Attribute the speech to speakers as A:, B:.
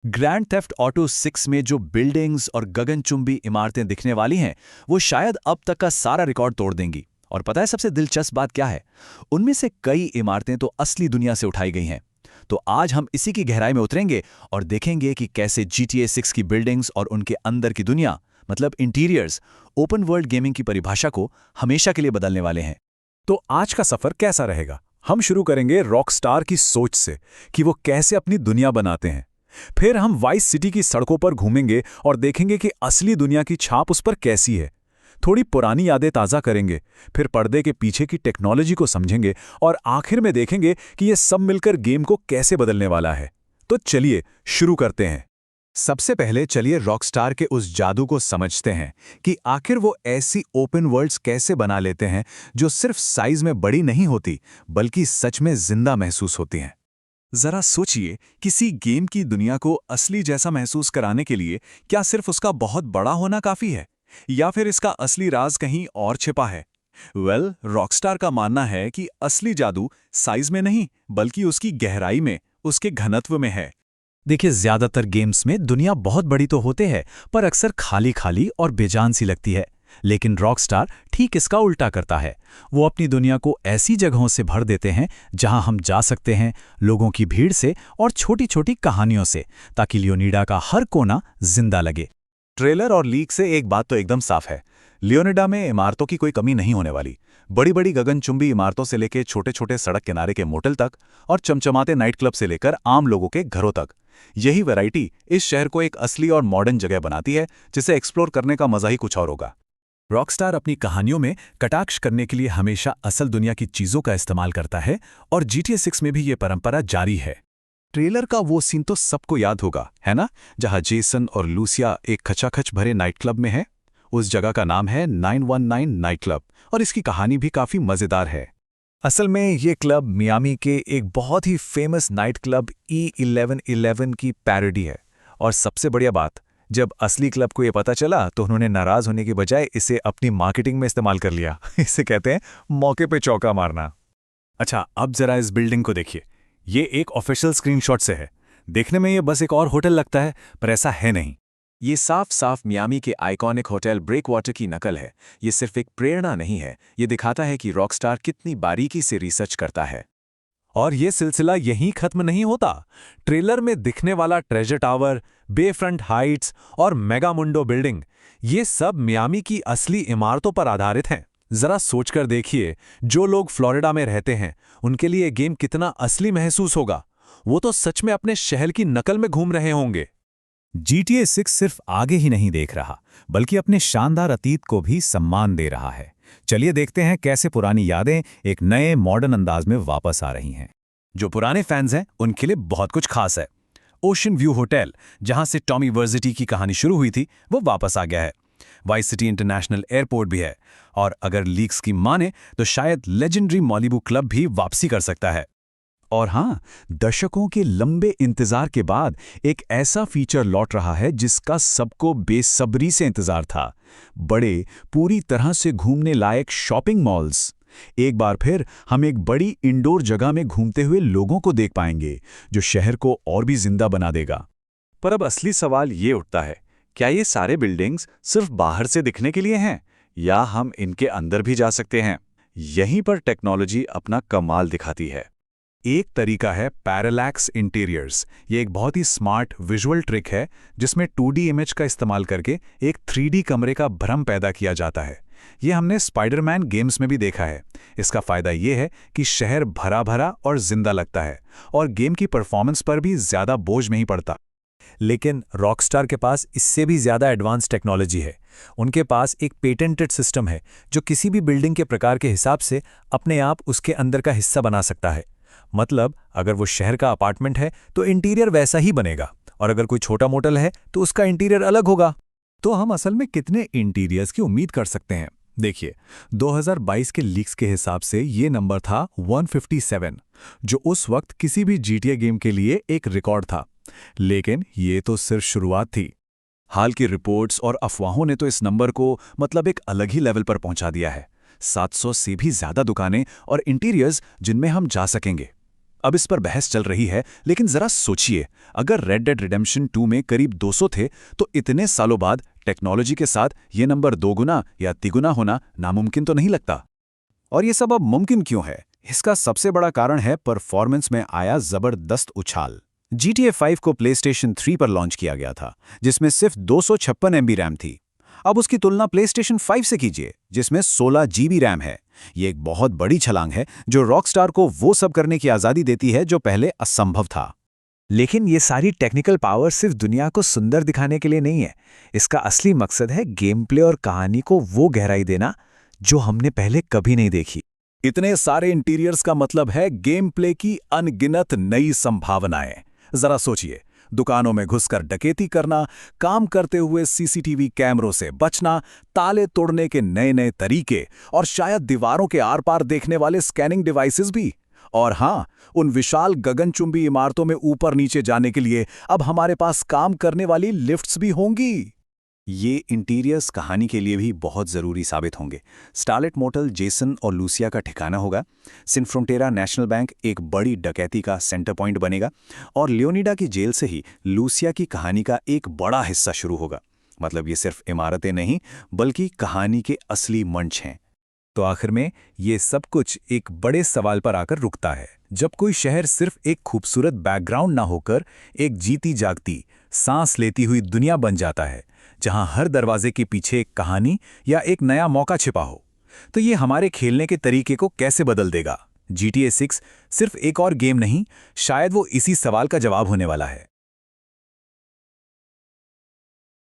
A: Grand theft auto 6 में जो buildings और गगनचुंबी इमारतें दिखने वाली हैं, वो शायद अब तक का सारा रिकॉर्ड तोड़ देंगी। और पता है सबसे दिलचस्प बात क्या है? उनमें से कई इमारतें तो असली दुनिया से उठाई गई हैं। तो आज हम इसी की गहराई में उतरेंगे और देखेंगे कि कैसे GTA 6 की बिल्डिंग्स और उनके अंदर की दुनिया, मतलब इंटीरियर्स, ओपन वर्ल्ड गेमिंग की परिभाषा को हमेशा के लिए बदलने वाले हैं।
B: तो आज का सफर कैसा रहेगा? हम शुरू करेंगे रॉकस्टार की सोच से कि वो कैसे अपनी दुनिया बनाते हैं। फिर हम वाइस सिटी की सड़कों पर घूमेंगे और देखेंगे कि असली दुनिया की छाप उस पर कैसी है। थोड़ी पुरानी यादें ताज़ा करेंगे, फिर पर्दे के पीछे की टेक्नोलॉजी को समझेंगे और आखिर में देखेंगे कि ये सब मिलकर गेम को कैसे बदलने वाला है। तो चलिए शुरू करते हैं। सबसे पहले चलिए रॉकस्टार के उस जादू को समझते हैं कि आखिर वो ऐसी ओपन वर्ल्ड्स कैसे बना लेते हैं जो सिर्फ साइज में बड़ी नहीं होती, बल्कि सच में जिंदा महसूस होती हैं। जरा सोचिए, किसी गेम की दुनिया को असली जैसा महसूस कराने के लिए क्या सिर्फ उसका बहुत बड़ा होना काफी है, या फिर इसका असली राज कहीं और छिपा है? रॉकस्टार का मानना है कि असली जादू साइज में नहीं, बल्कि उसकी गहराई में, उसके घनत्व में है।
A: देखिए, ज्यादातर गेम्स में दुनिया बहुत बड़ी तो होते हैं, पर अक्सर खाली खाली और बेजान सी लगती है। लेकिन रॉकस्टार ठीक इसका उल्टा करता है। वो अपनी दुनिया को ऐसी जगहों से भर देते हैं जहां हम जा सकते हैं, लोगों की भीड़ से और छोटी छोटी कहानियों से, ताकि लियोनीडा का हर कोना जिंदा लगे।
B: ट्रेलर और लीक से एक बात तो एकदम साफ है, लियोनिडा में इमारतों की कोई कमी नहीं होने वाली। बड़ी बड़ी गगनचुंबी इमारतों से लेकर छोटे छोटे सड़क किनारे के मोटल तक, और चमचमाते नाइट क्लब से लेकर आम लोगों के घरों तक, यही वैरायटी इस शहर को एक असली और मॉडर्न जगह बनाती है, जिसे एक्सप्लोर करने का मजा ही कुछ और होगा। रॉकस्टार अपनी कहानियों में कटाक्ष करने के लिए हमेशा असल दुनिया की चीजों का इस्तेमाल करता है, और GTA 6 में भी ये परंपरा जारी है। ट्रेलर का वो सीन तो सबको याद होगा, है ना, जहां जेसन और लूसिया एक खचाखच भरे नाइट क्लब में है। उस जगह का नाम है 919 नाइट क्लब, और इसकी कहानी भी काफी मजेदार है। असल में ये क्लब मियामी के एक बहुत ही फेमस नाइट क्लब E1111 की पैरोडी है। और सबसे बढ़िया बात, जब असली क्लब को ये पता चला तो उन्होंने नाराज होने की बजाय इसे अपनी मार्केटिंग में इस्तेमाल कर लिया। इसे कहते हैं मौके पे चौका मारना। अच्छा, अब जरा इस बिल्डिंग को देखिए। ये एक ऑफिशियल स्क्रीनशॉट से है। देखने में ये बस एक और होटल लगता है, पर ऐसा है नहीं। ये साफ साफ मियामी के आइकॉनिक होटल ब्रेकवाटर की नकल है। ये सिर्फ एक प्रेरणा नहीं है, ये दिखाता है कि रॉकस्टार कितनी बारीकी से रिसर्च करता है। और ये सिलसिला यहीं खत्म नहीं होता। ट्रेलर में दिखने वाला ट्रेजर टावर, बे फ्रंट हाइट्स और मेगामुंडो बिल्डिंग, ये सब मियामी की असली इमारतों पर आधारित हैं। जरा सोचकर देखिए, जो लोग फ्लोरिडा में रहते हैं उनके लिए ये गेम कितना असली महसूस होगा। वो तो सच में अपने शहर की नकल में घूम रहे होंगे। GTA 6 सिर्फ आगे ही नहीं देख रहा, बल्कि अपने शानदार अतीत को भी सम्मान दे रहा है। चलिए देखते हैं कैसे पुरानी यादें एक नए मॉडर्न अंदाज में वापस आ रही हैं। जो पुराने फैंस हैं उनके लिए बहुत कुछ खास है। ओशन व्यू होटल, जहां से टॉमी वर्जिटी की कहानी शुरू हुई थी, वो वापस आ गया है। वाइस सिटी इंटरनेशनल एयरपोर्ट भी है, और अगर लीक्स की माने तो शायद लेजेंडरी मॉलिबू क्लब भी वापसी कर सकता है। और हाँ, दशकों के लंबे इंतजार के बाद एक ऐसा फीचर लौट रहा है जिसका सबको बेसब्री से इंतजार था। बड़े, पूरी तरह से घूमने लायक शॉपिंग मॉल्स। एक बार फिर हम एक बड़ी इंडोर जगह में घूमते हुए लोगों को देख पाएंगे, जो शहर को और भी जिंदा बना देगा। पर अब असली सवाल ये उठता है, क्या ये सारे बिल्डिंग्स सिर्फ बाहर से दिखने के लिए हैं, या हम इनके अंदर भी जा सकते हैं? यहीं पर टेक्नोलॉजी अपना कमाल दिखाती है। एक तरीका है पैरालैक्स इंटीरियर्स। ये एक बहुत ही स्मार्ट विजुअल ट्रिक है, जिसमें 2D इमेज का इस्तेमाल करके एक 3D कमरे का भ्रम पैदा किया जाता है। ये हमने स्पाइडरमैन गेम्स में भी देखा है। इसका फायदा ये है कि शहर भरा भरा और जिंदा लगता है, और गेम की परफॉर्मेंस पर भी ज्यादा बोझ नहीं पड़ता। लेकिन रॉकस्टार के पास इससे भी ज्यादा एडवांस टेक्नोलॉजी है। उनके पास एक पेटेंटेड सिस्टम है जो किसी भी बिल्डिंग के प्रकार के हिसाब से अपने आप उसके अंदर का हिस्सा बना सकता है। मतलब अगर वो शहर का अपार्टमेंट है तो इंटीरियर वैसा ही बनेगा, और अगर कोई छोटा मोटल है तो उसका इंटीरियर अलग होगा। तो हम असल में कितने इंटीरियर्स की उम्मीद कर सकते हैं? देखिए, 2022 के लीक्स के हिसाब से ये नंबर था 157, जो उस वक्त किसी भी GTA गेम के लिए एक रिकॉर्ड था। लेकिन ये तो सिर्फ शुरुआत थी। हाल की रिपोर्ट्स और अफवाहों ने तो इस नंबर को मतलब एक अलग ही लेवल पर पहुंचा दिया है। 700 से भी ज्यादा दुकानें और इंटीरियर्स जिनमें हम जा सकेंगे।
A: अब इस पर बहस चल रही है, लेकिन जरा सोचिए, अगर रेड डेड रिडेम्पशन 2 में करीब 200 थे, तो इतने सालों बाद टेक्नोलॉजी के साथ ये नंबर 2 गुना या तिगुना होना नामुमकिन तो नहीं लगता।
B: और ये सब अब मुमकिन क्यों है? इसका सबसे बड़ा कारण है परफॉर्मेंस में आया जबरदस्त उछाल। GTA 5 को PlayStation 3 पर लॉन्च किया गया था, जिसमें सिर्फ 256 MB रैम थी। अब उसकी तुलना PlayStation 5 से कीजिए, जिसमें 16 GB रैम है। ये एक बहुत बड़ी छलांग है, जो रॉकस्टार को वो सब करने की आज़ादी देती है जो पहले असंभव था।
A: लेकिन ये सारी टेक्निकल पावर सिर्फ दुनिया को सुंदर दिखाने के लिए नहीं है। इसका असली मकसद है गेम प्ले और कहानी को वो गहराई देना जो हमने पहले कभी नहीं देखी।
B: इतने सारे इंटीरियर्स का मतलब है गेम प्ले की अनगिनत नई संभावनाएं। जरा सोचिए, दुकानों में घुसकर डकैती करना, काम करते हुए सीसीटीवी कैमरों से बचना, ताले तोड़ने के नए नए तरीके, और शायद दीवारों के आर पार देखने वाले स्कैनिंग डिवाइसेस भी। और हाँ, उन विशाल गगनचुंबी इमारतों में ऊपर नीचे जाने के लिए अब हमारे पास काम करने वाली लिफ्ट्स भी होंगी। ये इंटीरियर्स कहानी के लिए भी बहुत ज़रूरी साबित होंगे। स्टारलेट मोटल जेसन और लूसिया का ठिकाना होगा, सिन फ्रोंटेरा नेशनल बैंक एक बड़ी डकैती का सेंटर पॉइंट बनेगा, और लियोनिडा की जेल से ही लूसिया की कहानी का एक बड़ा हिस्सा शुरू होगा। मतलब ये सिर्फ इमारतें नहीं, बल्कि कहानी के असली मंच हैं।
A: तो आखिर में ये सब कुछ एक बड़े सवाल पर आकर रुकता है। जब कोई शहर सिर्फ एक खूबसूरत बैकग्राउंड ना होकर एक जीती जागती, सांस लेती हुई दुनिया बन जाता है, जहां हर दरवाजे के पीछे एक कहानी या एक नया मौका छिपा हो, तो ये हमारे खेलने के तरीके को कैसे बदल देगा? GTA 6 सिर्फ एक और गेम नहीं, शायद वो इसी सवाल का जवाब होने वाला है।